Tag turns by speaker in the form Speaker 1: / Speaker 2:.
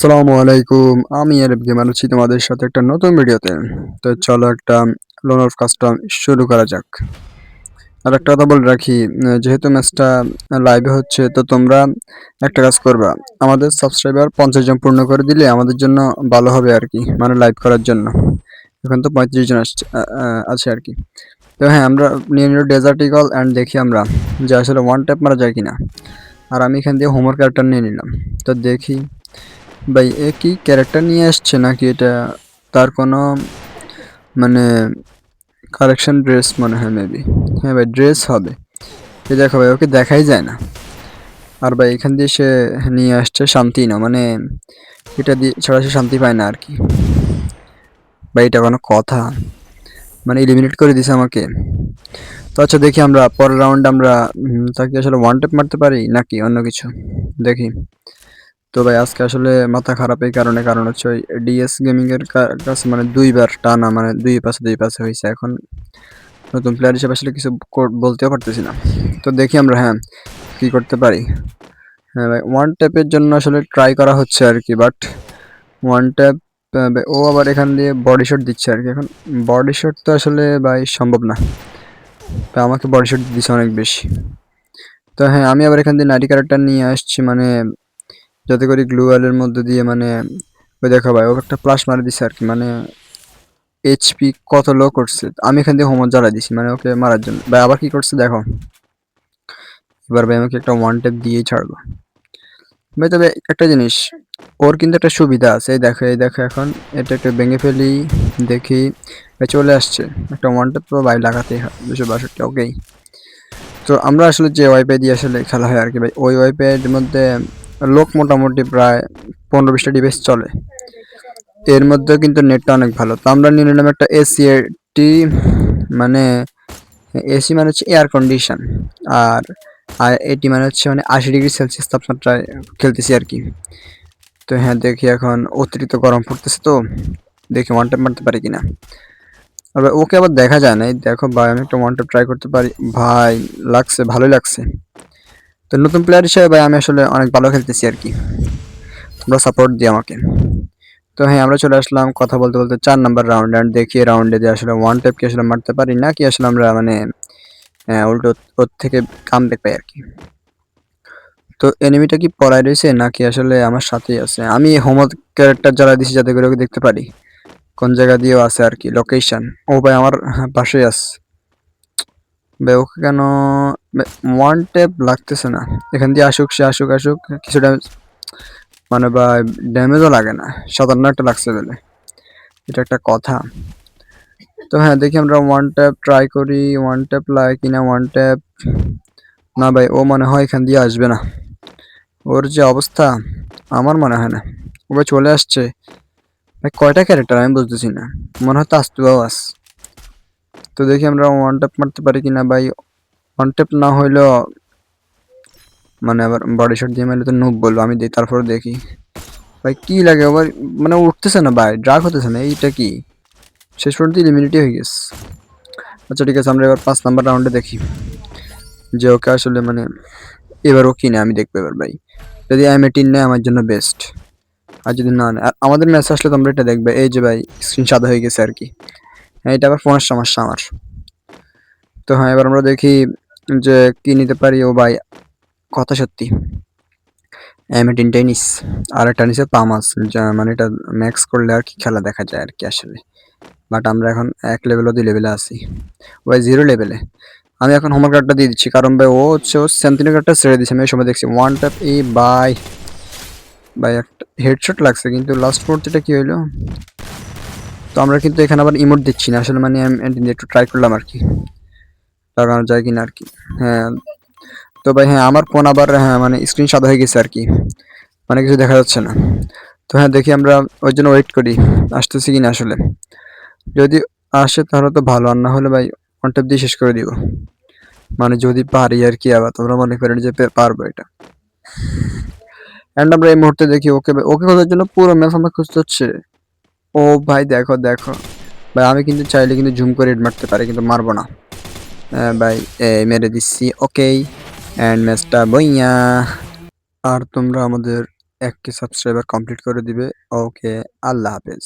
Speaker 1: আসসালামু আলাইকুম। আমি আরিফ গেমার আছি তোমাদের সাথে একটা নতুন ভিডিওতে। তো চলো একটা লোন অফ কাজটা শুরু করা যাক। আর একটা কথা বলে রাখি, যেহেতু ম্যাচটা লাইভে হচ্ছে তো তোমরা একটা কাজ করবা। আমাদের সাবস্ক্রাইবার 50 জন পূর্ণ করে দিলে আমাদের জন্য ভালো হবে আর কি, মানে লাইভ করার জন্য। এখন তো 35 জন আছে আর কি। তো হ্যাঁ, আমরা নিয়ে নিল ডেজার্ট ইগল অ্যান্ড দেখি আমরা যে আসলে ওয়ান ট্যাপ মারা যায় কিনা। আর আমি এখান দিয়ে হোমওয়ার্ক ক্যারেক্টার নিয়ে নিলাম। তো দেখি ভাই এ কি ক্যারেক্টার নিয়ে আসছে নাকি এটা তার কোনো মানে কালেকশন ড্রেস মনে হয় মেবি। হ্যাঁ ভাই, ড্রেস হবে। এই দেখো ভাই, ওকে দেখাই যায় না। আর ভাই এখান দিয়ে সে নিয়ে আসছে শান্তি না, মানে এটা দিয়ে ছাড়া সে শান্তি পায় না আর কি। ভাই এটা কোনো কথা? মানে এলিমিনেট করে দিছে আমাকে। তো আচ্ছা দেখি আমরা পরের রাউন্ড আমরা তাকে আসলে ওয়ান ট্যাপ মারতে পারি নাকি অন্য কিছু দেখি। তো ভাই আজকে আসলে মাথা খারাপ এই কারণ হচ্ছে ওই ডিএস গেমিং এর কাছে মানে দুইবার টানা, মানে দুই পাশে হয়েছে। এখন নতুন প্লেয়ার হিসেবে আসলে কিছু বলতেও পারতেছি না। তো দেখি আমরা হ্যাঁ কি করতে পারি। হ্যাঁ ভাই, ওয়ান ট্যাপের জন্য আসলে ট্রাই করা হচ্ছে আর কি, বাট ওয়ান ট্যাপ ও আবার এখান দিয়ে বডি শট দিচ্ছে আর কি। এখন বডি শট তো আসলে ভাই সম্ভব না, তো আমাকে বডি শট দিচ্ছে অনেক বেশি। তো হ্যাঁ, আমি আবার এখান দিয়ে নারী ক্যারেক্টার নিয়ে আসছি, মানে যাতে করে গ্লু ওয়ালের মধ্যে দিয়ে মানে ওই দেখো ভাই ও একটা প্লাস মারা দিছে আর কি, মানে এইচপি কত লো করছে। আমি এখান দিয়ে হোমো জ্বালা দিছি মানে ওকে মারার জন্য। ভাই আবার কি করছে দেখো, এবার ভাই আমাকে একটা ওয়ান ট্যাপ দিয়েই ছাড়বো ভাই। তবে একটা জিনিস, ওর কিন্তু একটা সুবিধা আছে। এই দেখো এখন এটা একটু ভেঙে ফেলি, দেখি ভাই চলে আসছে একটা ওয়ান ট্যাপ। তো ভাই লাগাতেই হয় 262, ওকেই। তো আমরা আসলে যে ওয়াইপাই দিয়ে আসলে খেলা হয় আর কি ভাই, ওই ওয়াইপাইয়ের মধ্যে লোক মোটামুটি প্রায় 15-20টা ডিভাইস চলে। এর মধ্যে কিন্তু নেটটা অনেক ভালো। তো আমরা নিয়ে নিলাম একটা এসি, মানে এসি মানে হচ্ছে এয়ার কন্ডিশন। আর আর এটি মানে হচ্ছে মানে 80°C তাপমাত্রায় খেলতেছি আর কি। তো হ্যাঁ দেখি এখন অতিরিক্ত গরম পড়তেছে, তো দেখি ওয়ান ট্যাপ মারতে পারি কিনা। আর ওকে আবার দেখা যায় না। এই দেখো ভাই আমি একটা ওয়ান ট্যাপ ট্রাই করতে পারি, ভাই লাগছে, ভালোই লাগছে। তো নতুন প্লেয়ার হিসেবে ভাই আমি আসলে অনেক ভালো খেলতেছি আর কি, তোমরা সাপোর্ট দিই আমাকে। তো হ্যাঁ, আমরা চলে আসলাম কথা বলতে বলতে 4 নাম্বার রাউন্ড। অ্যান্ড দেখি রাউন্ডে যে আসলে ওয়ান ট্যাপ কি আসলে মারতে পারি নাকি আসলে আমরা মানে উল্টো ওর থেকে কামব্যাক পাই আর কি। তো এনিমিটা কি পলায় রয়েছে নাকি আসলে আমার সাথেই আছে? আমি হোমওয়ার্ক ক্যারেক্টার জ্বালা দিছি যাতে করে ওকে দেখতে পারি কোন জায়গা দিয়েও আছে আর কি লোকেশন। ও ভাই আমার পাশেই আছে ভাই। ওকে কেন ওয়ান ট্যাপ লাগতেছে না? এখান দিয়ে আসুক, সে আসুক আসুক, কিছু ড্যামেজ মানে বা ড্যামেজও লাগে না, 57 একটা লাগছে বলে, এটা একটা কথা। তো হ্যাঁ দেখি আমরা ওয়ান ট্যাপ ট্রাই করি, ওয়ান ট্যাপ লাগে কিনা। ওয়ান ট্যাপ না ভাই, ও মনে হয় এখান দিয়ে আসবে না। ওর যে অবস্থা আমার মনে হয় না। ও ভাই চলে আসছে ভাই। কয়টা ক্যারেক্টার আমি বুঝতেছি না, মনে হয় তো আসতেও আস। তো দেখি আমরা ওয়ান ট্যাপ মারতে পারি কিনা ভাই। ওয়ান ট্যাপ না হইলেও মানে আবার বডি শট দিয়ে মারলে তো নুব বলবো। আমি দিই তারপরে দেখি ভাই কি লাগে আবার, মানে উঠতেছে না ভাই, ড্রাগ হতেছে না, এইটা কি? শেষ পর্যন্ত ইলিমিনেটই হয়ে গেছে। আচ্ছা ঠিক আছে, আমরা এবার 5 নাম্বার রাউন্ডে দেখি যে ওকে আসলে মানে এবার ও কিনে আমি দেখবো এবার ভাই। যদি M18 নেয় আমার জন্য বেস্ট, আর যদি না নেয়। আর আমাদের ম্যাচ আসলে তোমরা এটা দেখবে, এই যে ভাই স্ক্রিন সাদা হয়ে গেছে আর কি। হ্যাঁ, এটা আবার ফোনের সমস্যা আমার। তো হ্যাঁ, এবার আমরা দেখি যে কি নিতে পারি। ও ভাই কথা সত্যি M18 টাই নিস। আর একটা নিচে পামাস, মানে এটা ম্যাক্স করলে আর কি খেলা দেখা যায় আর কি আসলে। বাট আমরা এখন 1 লেভেল 2 লেভেলে আছি, ওই 0 লেভেলে। আমি এখন হোমওয়ার্ক কার্ডটা দিয়ে দিচ্ছি কারণ ভাই ও হচ্ছে ও সেন্টিনো কার্ডটা ছেড়ে দিচ্ছে। আমি এই সময় দেখছি ওয়ান ট্যাপ এই ভাই ভাই একটা হেডশট লাগছে, কিন্তু লাস্ট মুহূর্তেটা কি হইলো। তো আমরা কিন্তু এখানে আবার ইমোট দিচ্ছি না আসলে, মানে আমি একটু ট্রাই করলাম আর কি লাগানো যায় কিনা আর কি। হ্যাঁ তো ভাই হ্যাঁ, আমার ফোন আবার হ্যাঁ মানে স্ক্রিন সাদা হয়ে গেছে আর কি, মানে কিছু দেখা যাচ্ছে না। তো হ্যাঁ দেখি আমরা ওই জন্য ওয়েট করি আসতেছি কিনা আসলে। যদি আসে তাহলে তো ভালো, আর না হলে ভাই ওয়ান ট্যাপ দিয়ে শেষ করে দিব, মানে যদি পারি আর কি। আবার তোমরা মনে করেন যে পারবো এটা। এন্ড আমরা এই মুহূর্তে দেখি ওকে ওকে খোঁজার জন্য পুরো ম্যাপ আমরা খুঁজতে হচ্ছে। ও ভাই দেখো দেখো ভাই, আমি কিন্তু চাইলে কিন্তু জুম করে হেড মারতে পারি কিন্তু মারবো না। ভাই মেরে দিচ্ছি, ওকেই। এন্ড ম্যাচটা বইয়া। আর তোমরা আমাদের 1K সাবস্ক্রাইবার কমপ্লিট করে দিবে। ওকে, আল্লাহ হাফেজ।